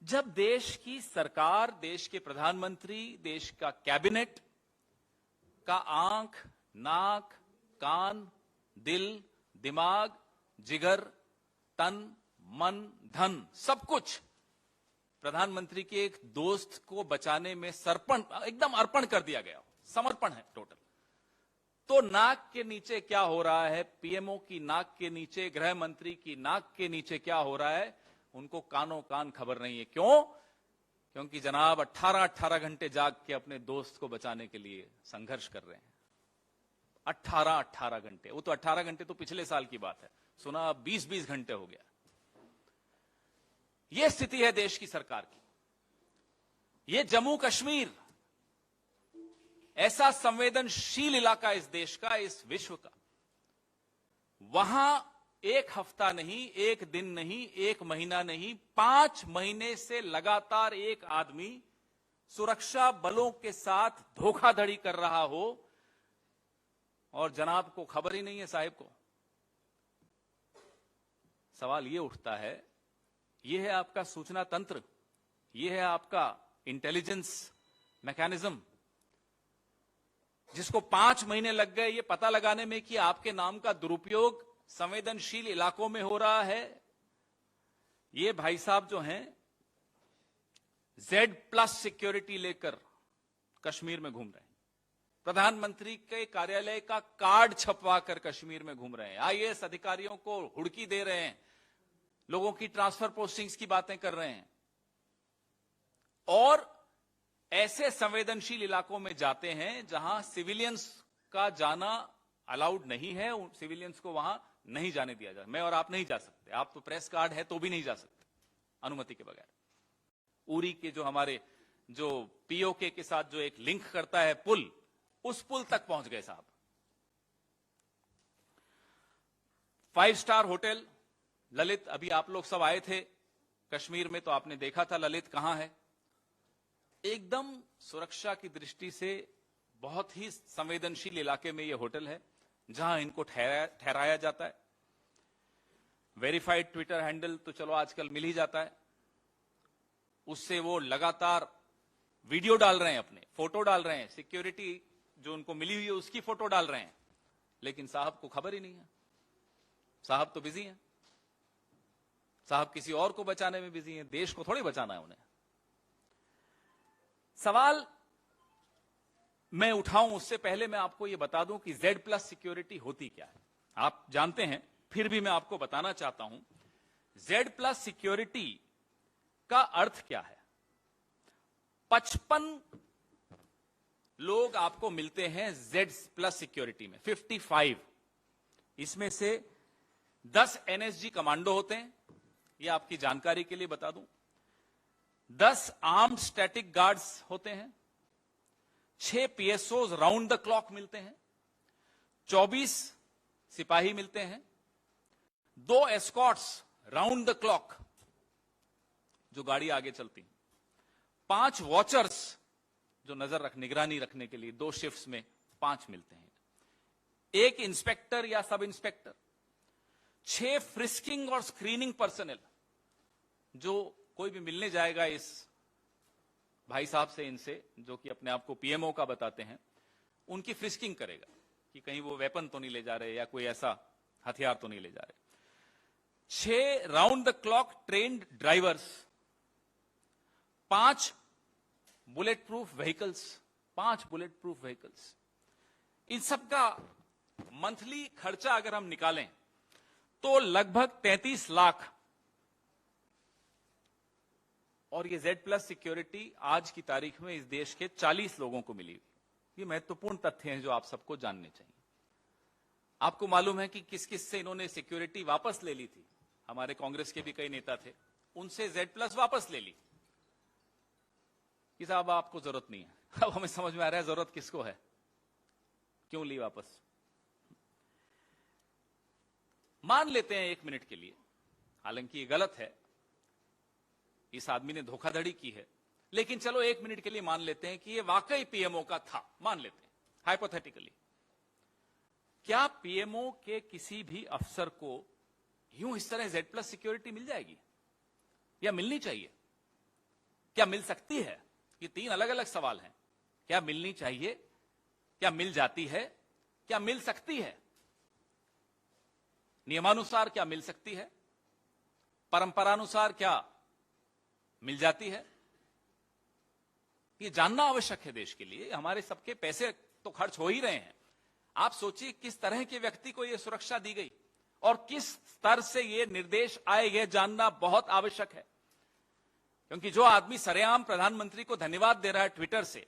जब देश की सरकार, देश के प्रधानमंत्री, देश का कैबिनेट का आंख, नाक, कान, दिल, दिमाग, जिगर, तन, मन, धन, सब कुछ प्रधानमंत्री के एक दोस्त को बचाने में एकदम अर्पण कर दिया गया, समर्पण है टोटल, तो नाक के नीचे क्या हो रहा है, पीएमओ की नाक के नीचे, गृह मंत्री की नाक के नीचे क्या हो रहा है, उनको कानों कान खबर नहीं है। क्यों? क्योंकि जनाब 18 घंटे जाग के अपने दोस्त को बचाने के लिए संघर्ष कर रहे हैं। 18 घंटे, वो तो 18 घंटे तो पिछले साल की बात है, सुना 20 घंटे हो गया। यह स्थिति है देश की सरकार की। यह जम्मू कश्मीर ऐसा संवेदनशील इलाका इस देश का, इस विश्व का, वहां एक हफ्ता नहीं, एक दिन नहीं, एक महीना नहीं, 5 महीने से लगातार एक आदमी सुरक्षा बलों के साथ धोखाधड़ी कर रहा हो और जनाब को खबर ही नहीं है, साहिब को। सवाल यह उठता है, यह है आपका सूचना तंत्र, यह है आपका इंटेलिजेंस मैकेनिज्म, जिसको 5 महीने लग गए ये पता लगाने में कि आपके नाम का दुरुपयोग संवेदनशील इलाकों में हो रहा है। ये भाई साहब जो हैं Z+ सिक्योरिटी लेकर कश्मीर में घूम रहे हैं, प्रधानमंत्री के कार्यालय का कार्ड छपवा कर कश्मीर में घूम रहे हैं, आईएएस अधिकारियों को हुड़की दे रहे हैं, लोगों की ट्रांसफर पोस्टिंग्स की बातें कर रहे हैं, और ऐसे संवेदनशील इलाकों में जाते हैं जहां सिविलियंस का जाना अलाउड नहीं है, सिविलियंस को वहां नहीं जाने दिया जाता। मैं और आप नहीं जा सकते, आप तो प्रेस कार्ड है तो भी नहीं जा सकते अनुमति के बगैर। उरी के जो हमारे जो पीओके के साथ जो एक लिंक करता है पुल, उस पुल तक पहुंच गए साहब। 5 स्टार होटल ललित, अभी आप लोग सब आए थे कश्मीर में तो आपने देखा था ललित कहां है। एकदम सुरक्षा की दृष्टि से बहुत ही संवेदनशील इलाके में यह होटल है जहां इनको ठहराया जाता है। वेरीफाइड ट्विटर हैंडल तो चलो आजकल मिल ही जाता है, उससे वो लगातार वीडियो डाल रहे हैं, अपने फोटो डाल रहे हैं, सिक्योरिटी जो उनको मिली हुई है उसकी फोटो डाल रहे हैं, लेकिन साहब को खबर ही नहीं है। साहब तो बिजी हैं, साहब किसी और को बचाने में बिजी हैं, देश को थोड़ी बचाना है उन्हें। सवाल मैं उठाऊं उससे पहले मैं आपको यह बता दूं कि Z+ सिक्योरिटी होती क्या है। आप जानते हैं, फिर भी मैं आपको बताना चाहता हूं Z+ सिक्योरिटी का अर्थ क्या है। 55 लोग आपको मिलते हैं Z+ सिक्योरिटी में, 55। इसमें से 10 NSG कमांडो होते हैं, यह आपकी जानकारी के लिए बता दूं। 10 आर्म्ड स्टैटिक गार्ड्स होते हैं, 6 PSOs राउंड द क्लॉक मिलते हैं, 24 सिपाही मिलते हैं, 2 एस्कॉर्ट्स राउंड द क्लॉक जो गाड़ी आगे चलती, 5 वॉचर्स जो निगरानी रखने के लिए 2 शिफ्ट्स में 5 मिलते हैं, 1 इंस्पेक्टर या सब इंस्पेक्टर, 6 फ्रिस्किंग और स्क्रीनिंग पर्सनल, जो कोई भी मिलने जाएगा इस भाई साहब से, इनसे जो कि अपने आप को पीएमओ का बताते हैं, उनकी फ्रिस्किंग करेगा कि कहीं वो वेपन तो नहीं ले जा रहे या कोई ऐसा हथियार तो नहीं ले जा रहे। 6 round the clock trained drivers, 5 bullet proof vehicles, 5 bullet proof vehicles. इन सब का मंथली खर्चा अगर हम निकालें तो लगभग 33 लाख। और ये Z+ सिक्योरिटी आज की तारीख में इस देश के 40 लोगों को मिली हुई। ये महत्वपूर्ण तथ्य हैं जो आप सबको जानने चाहिए। आपको मालूम है कि किस किस से इन्होंने सिक्योरिटी वापस ले ली थी। हमारे कांग्रेस के भी कई नेता थे, उनसे Z+ वापस ले ली कि साहब आपको जरूरत नहीं है। अब हमें समझ में आ रहा है जरूरत किसको है, क्यों ली वापस। मान लेते हैं 1 मिनट के लिए, हालांकि ये गलत है, इस आदमी ने धोखाधड़ी की है, लेकिन चलो 1 मिनट के लिए मान लेते हैं कि ये वाकई पीएमओ का था, मान लेते हैं हाइपोथेटिकली। क्या पीएमओ के किसी भी अफसर को यूं इस तरह Z+ सिक्योरिटी मिल जाएगी या मिलनी चाहिए? क्या मिल सकती है? ये तीन अलग अलग सवाल हैं। क्या मिलनी चाहिए, क्या मिल जाती है, क्या मिल सकती है? नियमानुसार क्या मिल सकती है, परंपरानुसार क्या मिल जाती है? ये जानना आवश्यक है देश के लिए। हमारे सबके पैसे तो खर्च हो ही रहे हैं। आप सोचिए किस तरह के व्यक्ति को यह सुरक्षा दी गई और किस स्तर से यह निर्देश आए, यह जानना बहुत आवश्यक है। क्योंकि जो आदमी सरेआम प्रधानमंत्री को धन्यवाद दे रहा है ट्विटर से,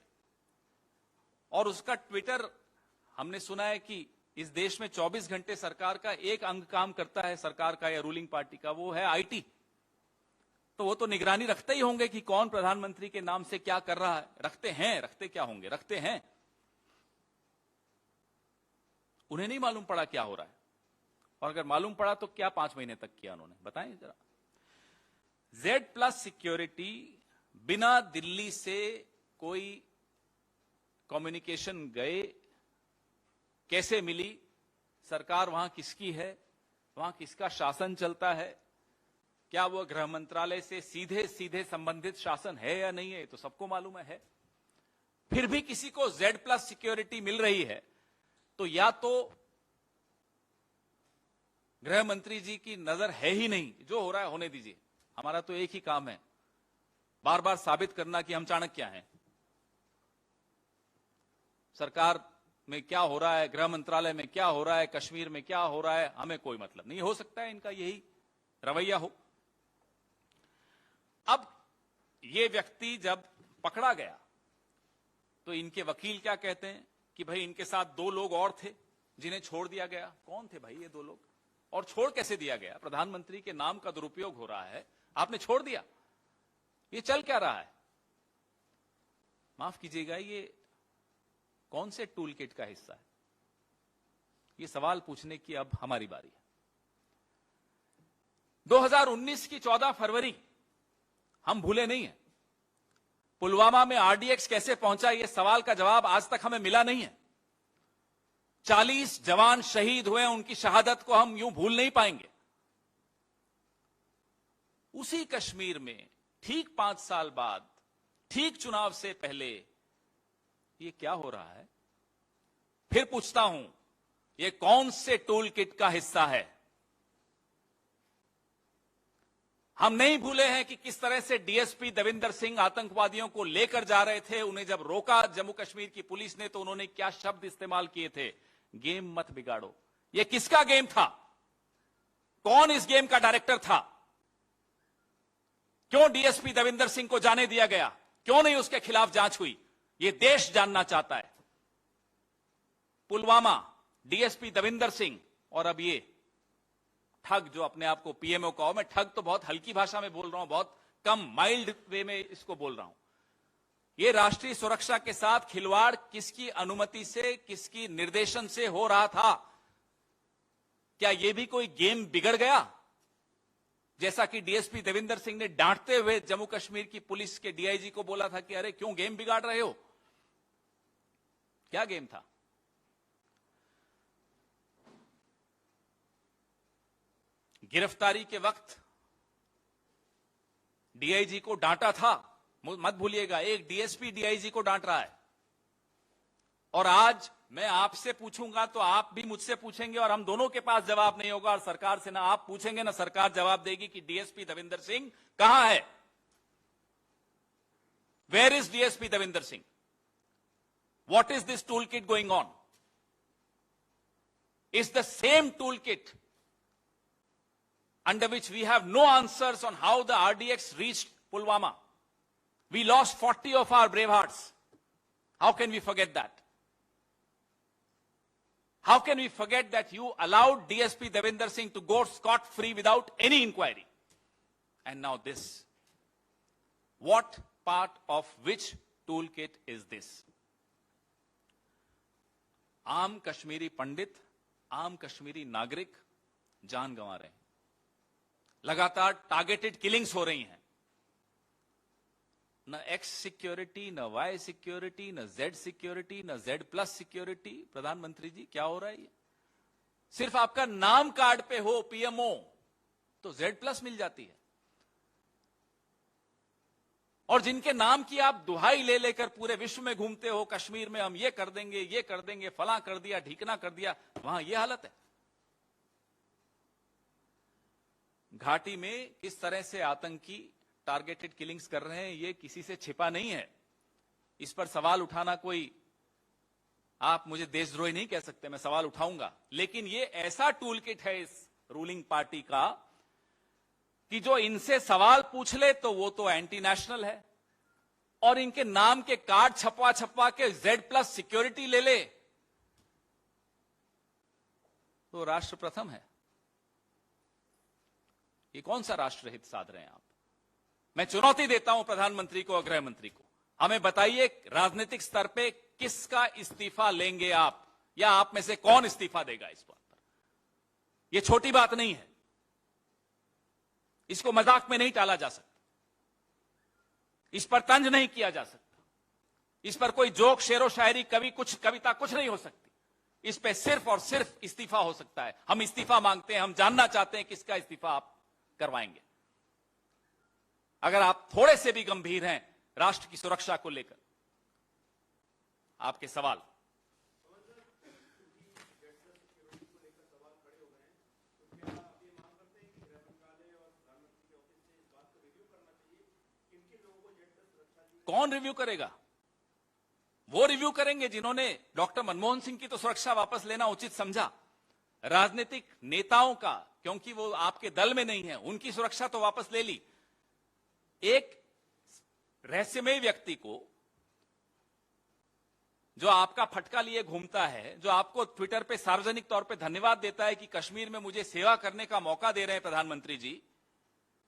और उसका ट्विटर हमने सुना है कि इस देश में 24 घंटे सरकार का एक अंग काम करता है, सरकार का या रूलिंग पार्टी का, वो है आईटी। तो वो तो निगरानी रखते ही होंगे कि कौन प्रधानमंत्री के नाम से क्या कर रहा है। रखते क्या होंगे, रखते हैं। उन्हें नहीं मालूम पड़ा क्या हो रहा है, और अगर मालूम पड़ा तो क्या 5 महीने तक किया उन्होंने, बताएं जरा। Z+ सिक्योरिटी बिना दिल्ली से कोई कम्युनिकेशन गए कैसे मिली? सरकार वहां किसकी है, वहां किसका शासन चलता है? क्या वो गृह मंत्रालय से सीधे सीधे संबंधित शासन है या नहीं है? तो सबको मालूम है। फिर भी किसी को Z+ सिक्योरिटी मिल रही है तो या तो गृह मंत्री जी की नजर है ही नहीं, जो हो रहा है होने दीजिए, हमारा तो एक ही काम है, बार बार साबित करना कि हम चाणक्य हैं। सरकार में क्या हो रहा है, गृह मंत्रालय में क्या हो रहा है, कश्मीर में क्या हो रहा है, हमें कोई मतलब नहीं। हो सकता है इनका यही रवैया हो। अब ये व्यक्ति जब पकड़ा गया तो इनके वकील क्या कहते हैं कि भाई इनके साथ 2 लोग और थे जिन्हें छोड़ दिया गया। कौन थे भाई ये 2 लोग, और छोड़ कैसे दिया गया? प्रधानमंत्री के नाम का दुरुपयोग हो रहा है, आपने छोड़ दिया। ये चल क्या रहा है? माफ कीजिएगा, ये कौन से टूल किट का हिस्सा है? ये सवाल पूछने की अब हमारी बारी है। 2019 की 14 फरवरी हम भूले नहीं है। पुलवामा में RDX कैसे पहुंचा, यह सवाल का जवाब आज तक हमें मिला नहीं है। 40 जवान शहीद हुए, उनकी शहादत को हम यूं भूल नहीं पाएंगे। उसी कश्मीर में ठीक 5 साल बाद, ठीक चुनाव से पहले ये क्या हो रहा है? फिर पूछता हूं, ये कौन से टूल किट का हिस्सा है? हम नहीं भूले हैं कि किस तरह से DSP देविंदर सिंह आतंकवादियों को लेकर जा रहे थे। उन्हें जब रोका जम्मू कश्मीर की पुलिस ने तो उन्होंने क्या शब्द इस्तेमाल किए थे? गेम मत बिगाड़ो। यह किसका गेम था? कौन इस गेम का डायरेक्टर था? क्यों DSP देविंदर सिंह को जाने दिया गया? क्यों नहीं उसके खिलाफ जांच हुई? यह देश जानना चाहता है। पुलवामा, DSP देविंदर सिंह और अब ये ठग जो अपने आप को PMO कहो। मैं ठग तो बहुत हल्की भाषा में बोल रहा हूं, बहुत कम माइल्ड वे में इसको बोल रहा हूं। ये राष्ट्रीय सुरक्षा के साथ खिलवाड़ किसकी अनुमति से, किसकी निर्देशन से हो रहा था? क्या यह भी कोई गेम बिगड़ गया? जैसा कि DSP देविंदर सिंह ने डांटते हुए जम्मू कश्मीर की पुलिस के DIG को बोला था कि अरे क्यों गेम बिगाड़ रहे हो? क्या गेम था? गिरफ्तारी के वक्त DIG को डांटा था, मत भूलिएगा। एक DSP DIG को डांट रहा है। और आज मैं आपसे पूछूंगा तो आप भी मुझसे पूछेंगे और हम दोनों के पास जवाब नहीं होगा। और सरकार से ना आप पूछेंगे ना सरकार जवाब देगी कि DSP देविंदर सिंह कहां है? Where is DSP Devinder Singh? What is this tool kit going on? Is the same tool kit under which we have no answers on how the RDX reached Pulwama. We lost 40 of our brave hearts. How can we forget that? How can we forget that you allowed DSP Devinder Singh to go scot-free without any inquiry? And now this. What part of which toolkit is this? आम कश्मीरी पंडित, आम कश्मीरी नागरिक जान गंवा रहे हैं। लगातार targeted killings हो रही हैं। न X सिक्योरिटी, न Y सिक्योरिटी, न Z सिक्योरिटी, न Z+ सिक्योरिटी। प्रधानमंत्री जी क्या हो रहा है? सिर्फ आपका नाम कार्ड पे हो PMO तो Z+ मिल जाती है। और जिनके नाम की आप दुहाई ले लेकर पूरे विश्व में घूमते हो, कश्मीर में हम ये कर देंगे, फला कर दिया, ढीकना कर दिया, वहां ये हालत है। घाटी में किस तरह से आतंकी टारगेटेड किलिंग्स कर रहे हैं, ये किसी से छिपा नहीं है। इस पर सवाल उठाना कोई, आप मुझे देशद्रोही नहीं कह सकते, मैं सवाल उठाऊंगा। लेकिन ये ऐसा टूल किट है इस रूलिंग पार्टी का कि जो इनसे सवाल पूछ ले तो वो तो एंटी नेशनल है, और इनके नाम के कार्ड छपवा छपवा के Z+ सिक्योरिटी ले ले तो राष्ट्र प्रथम है। ये कौन सा राष्ट्रहित साध रहे हैं आप? मैं चुनौती देता हूं प्रधानमंत्री को और गृह मंत्री को, हमें बताइए राजनीतिक स्तर पे किसका इस्तीफा लेंगे आप, या आप में से कौन इस्तीफा देगा इस बात पर? यह छोटी बात नहीं है, इसको मजाक में नहीं टाला जा सकता, इस पर तंज नहीं किया जा सकता, इस पर कोई जोक, शेरो शायरी, कविता कुछ नहीं हो सकती। इस पे सिर्फ और सिर्फ इस्तीफा हो सकता है। हम इस्तीफा मांगते हैं, हम जानना चाहते हैं किसका इस्तीफा आप करवाएंगे। अगर आप थोड़े से भी गंभीर हैं राष्ट्र की सुरक्षा को लेकर, आपके सवाल। कौन रिव्यू करेगा? वो रिव्यू करेंगे जिन्होंने डॉक्टर मनमोहन सिंह की तो सुरक्षा वापस लेना उचित समझा। राजनीतिक नेताओं का, क्योंकि वो आपके दल में नहीं है, उनकी सुरक्षा तो वापस ले ली। एक रहस्यमय व्यक्ति को जो आपका फटका लिए घूमता है, जो आपको ट्विटर पे सार्वजनिक तौर पे धन्यवाद देता है कि कश्मीर में मुझे सेवा करने का मौका दे रहे हैं प्रधानमंत्री जी,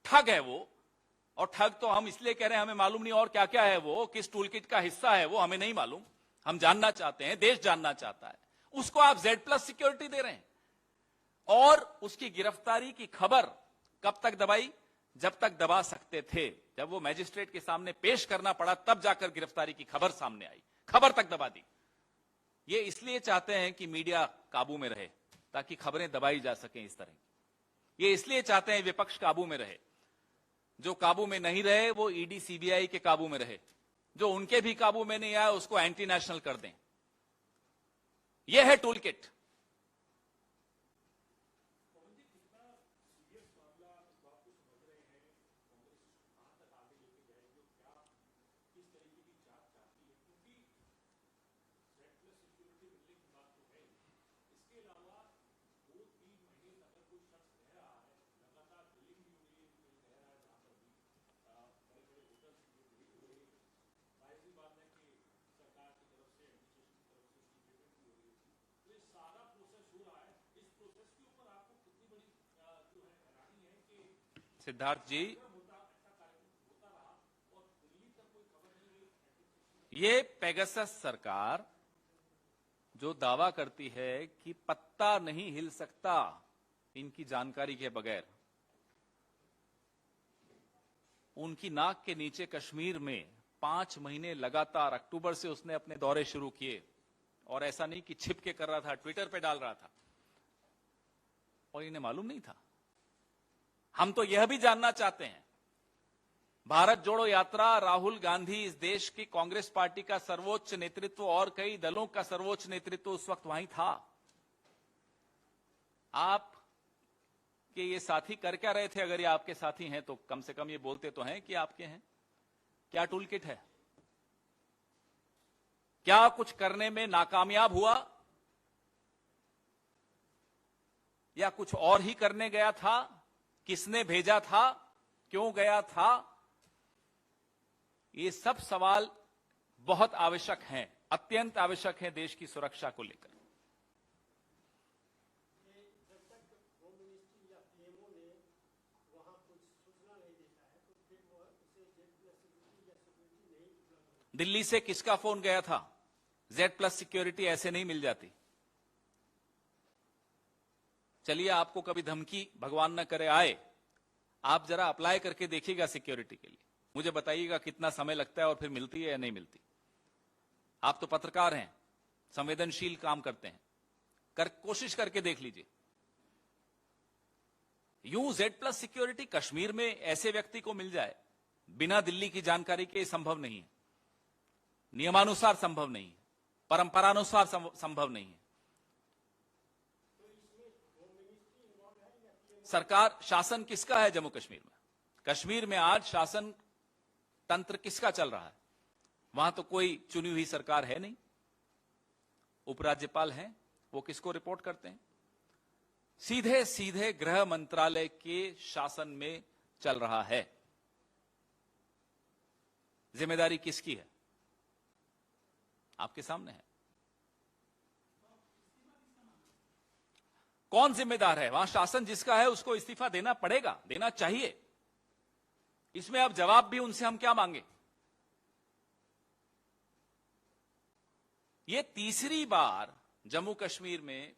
ठग है वो। और ठग तो हम इसलिए कह रहे हैं, हमें मालूम नहीं और क्या क्या है वो, किस टूलकिट का हिस्सा है वो, हमें नहीं मालूम। हम जानना चाहते हैं, देश जानना चाहता है। उसको आप Z+ सिक्योरिटी दे रहे हैं। और उसकी गिरफ्तारी की खबर कब तक दबाई? जब तक दबा सकते थे। जब वो मैजिस्ट्रेट के सामने पेश करना पड़ा तब जाकर गिरफ्तारी की खबर सामने आई, खबर तक दबा दी। ये इसलिए चाहते हैं कि मीडिया काबू में रहे, ताकि खबरें दबाई जा सकें इस तरह। ये इसलिए चाहते हैं विपक्ष काबू में रहे। जो काबू में नहीं रहे वो ईडी सीबीआई के काबू में रहे, जो उनके भी काबू में नहीं आया उसको एंटी नेशनल कर दें। यह है टूल किट। सिद्धार्थ जी, ये पेगासस सरकार जो दावा करती है कि पत्ता नहीं हिल सकता इनकी जानकारी के बगैर, उनकी नाक के नीचे कश्मीर में 5 महीने लगातार, अक्टूबर से उसने अपने दौरे शुरू किए, और ऐसा नहीं कि छिप के कर रहा था, ट्विटर पे डाल रहा था, और इन्हें मालूम नहीं था। हम तो यह भी जानना चाहते हैं, भारत जोड़ो यात्रा, राहुल गांधी, इस देश की कांग्रेस पार्टी का सर्वोच्च नेतृत्व और कई दलों का सर्वोच्च नेतृत्व उस वक्त वहीं था। आप के ये साथी कर क्या रहे थे? अगर ये आपके साथी हैं तो कम से कम ये बोलते तो हैं कि आपके हैं। क्या टूल किट है? क्या कुछ करने में नाकामयाब हुआ, या कुछ और ही करने गया था? किसने भेजा था? क्यों गया था? ये सब सवाल बहुत आवश्यक हैं, अत्यंत आवश्यक हैं देश की सुरक्षा को लेकर। दिल्ली से किसका फोन गया था? Z+ सिक्योरिटी ऐसे नहीं मिल जाती। चलिए, आपको कभी धमकी, भगवान न करे, आए, आप जरा अप्लाई करके देखिएगा सिक्योरिटी के लिए, मुझे बताइएगा कितना समय लगता है और फिर मिलती है या नहीं मिलती। आप तो पत्रकार हैं, संवेदनशील काम करते हैं, कोशिश करके देख लीजिए। यूं Z+ सिक्योरिटी कश्मीर में ऐसे व्यक्ति को मिल जाए बिना दिल्ली की जानकारी के संभव नहीं है, नियमानुसार संभव नहीं है, परंपरानुसार संभव नहीं है। सरकार, शासन किसका है जम्मू कश्मीर में? कश्मीर में आज शासन तंत्र किसका चल रहा है? वहां तो कोई चुनी हुई सरकार है नहीं, उपराज्यपाल हैं, वो किसको रिपोर्ट करते हैं? सीधे सीधे गृह मंत्रालय के शासन में चल रहा है। जिम्मेदारी किसकी है? आपके सामने है। कौन जिम्मेदार है? वहां शासन जिसका है उसको इस्तीफा देना पड़ेगा, देना चाहिए। इसमें अब जवाब भी उनसे हम क्या मांगे? ये तीसरी बार जम्मू कश्मीर में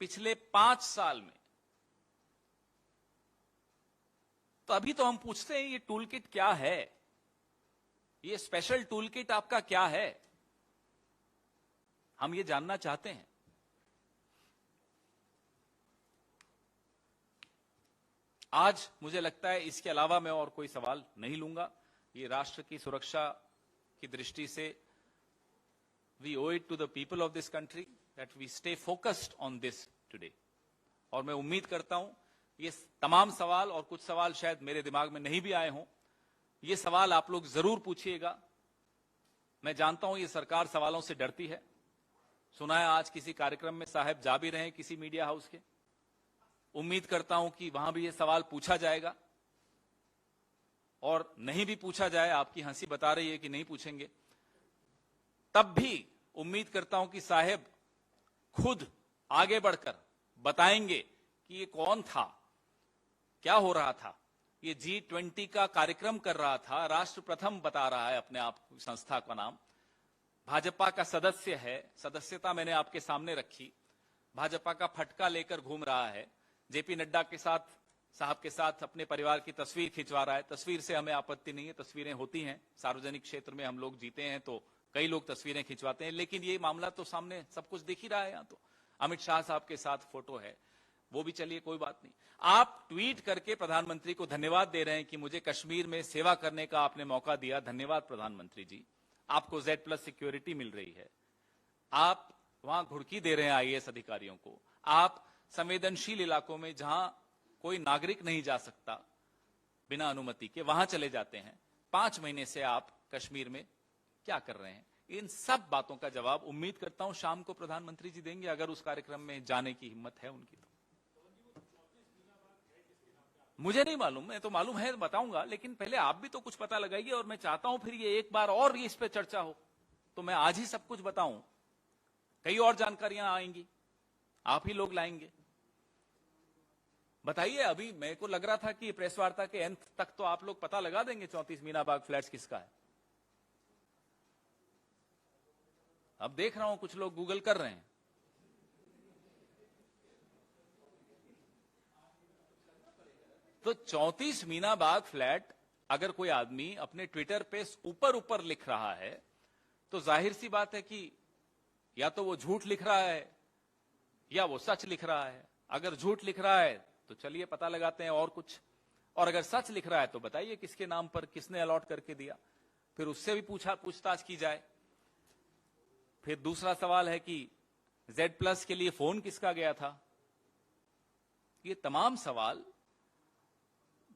पिछले 5 साल में, तो अभी तो हम पूछते हैं ये टूल किट क्या है, ये स्पेशल टूल किट आपका क्या है, हम ये जानना चाहते हैं। आज मुझे लगता है इसके अलावा मैं और कोई सवाल नहीं लूंगा। ये राष्ट्र की सुरक्षा की दृष्टि से we owe it to the people of this country that we stay focused on this today. और मैं उम्मीद करता हूं ये तमाम सवाल और कुछ सवाल शायद मेरे दिमाग में नहीं भी आए हों, ये सवाल आप लोग जरूर पूछिएगा। मैं जानता हूं ये सरकार सवालों से डरती है। सुना है आज किसी कार्यक्रम में साहब जा भी रहे हैं किसी मीडिया हाउस के। उम्मीद करता हूं कि वहां भी ये सवाल पूछा जाएगा, और नहीं भी पूछा जाए, आपकी हंसी बता रही है कि नहीं पूछेंगे, तब भी उम्मीद करता हूं कि साहब खुद आगे बढ़कर बताएंगे कि ये कौन था, क्या हो रहा था। ये G20 का कार्यक्रम कर रहा था, राष्ट्र प्रथम बता रहा है अपने आप, संस्था का नाम, भाजपा का सदस्य है, सदस्यता मैंने आपके सामने रखी, भाजपा का फटका लेकर घूम रहा है, जेपी नड्डा के साथ, साहब के साथ अपने परिवार की तस्वीर खिंचवा रहा है। तस्वीर से हमें आपत्ति नहीं है, तस्वीरें होती हैं, सार्वजनिक क्षेत्र में हम लोग जीते हैं तो कई लोग तस्वीरें खिंचवाते हैं, लेकिन ये मामला तो सामने सब कुछ दिख ही रहा है। यहां तो अमित शाह साहब के साथ फोटो है, वो भी चलिए कोई बात नहीं। आप ट्वीट करके प्रधानमंत्री को धन्यवाद दे रहे हैं कि मुझे कश्मीर में सेवा करने का आपने मौका दिया, धन्यवाद प्रधानमंत्री जी। आपको Z+ सिक्योरिटी मिल रही है, आप वहां घुड़की दे रहे हैं IAS अधिकारियों को, आप संवेदनशील इलाकों में जहां कोई नागरिक नहीं जा सकता बिना अनुमति के, वहां चले जाते हैं। 5 महीने से आप कश्मीर में क्या कर रहे हैं? इन सब बातों का जवाब उम्मीद करता हूं शाम को प्रधानमंत्री जी देंगे, अगर उस कार्यक्रम में जाने की हिम्मत है उनकी तो। मुझे नहीं मालूम, मैं तो मालूम है बताऊंगा, लेकिन पहले आप भी तो कुछ पता लगाइए। और मैं चाहता हूं फिर ये एक बार और इस पे चर्चा हो, तो मैं आज ही सब कुछ बताऊं, कई और जानकारियां आएंगी, आप ही लोग लाएंगे। बताइए, अभी मेरे को लग रहा था कि प्रेस वार्ता के अंत तक तो आप लोग पता लगा देंगे 34 मीनाबाग फ्लैट्स किसका है। अब देख रहा हूं कुछ लोग गूगल कर रहे हैं। तो 34 मीनाबाग फ्लैट अगर कोई आदमी अपने ट्विटर पे ऊपर ऊपर लिख रहा है, तो जाहिर सी बात है कि या तो वो झूठ लिख रहा है या वो सच लिख रहा है। अगर झूठ लिख रहा है तो चलिए पता लगाते हैं और कुछ, और अगर सच लिख रहा है तो बताइए किसके नाम पर, किसने अलॉट करके दिया, फिर उससे भी पूछताछ की जाए। फिर दूसरा सवाल है कि Z+ के लिए फोन किसका गया था। ये तमाम सवाल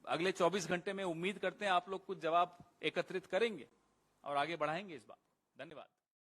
अगले 24 घंटे में उम्मीद करते हैं आप लोग कुछ जवाब एकत्रित करेंगे और आगे बढ़ाएंगे इस बात। धन्यवाद।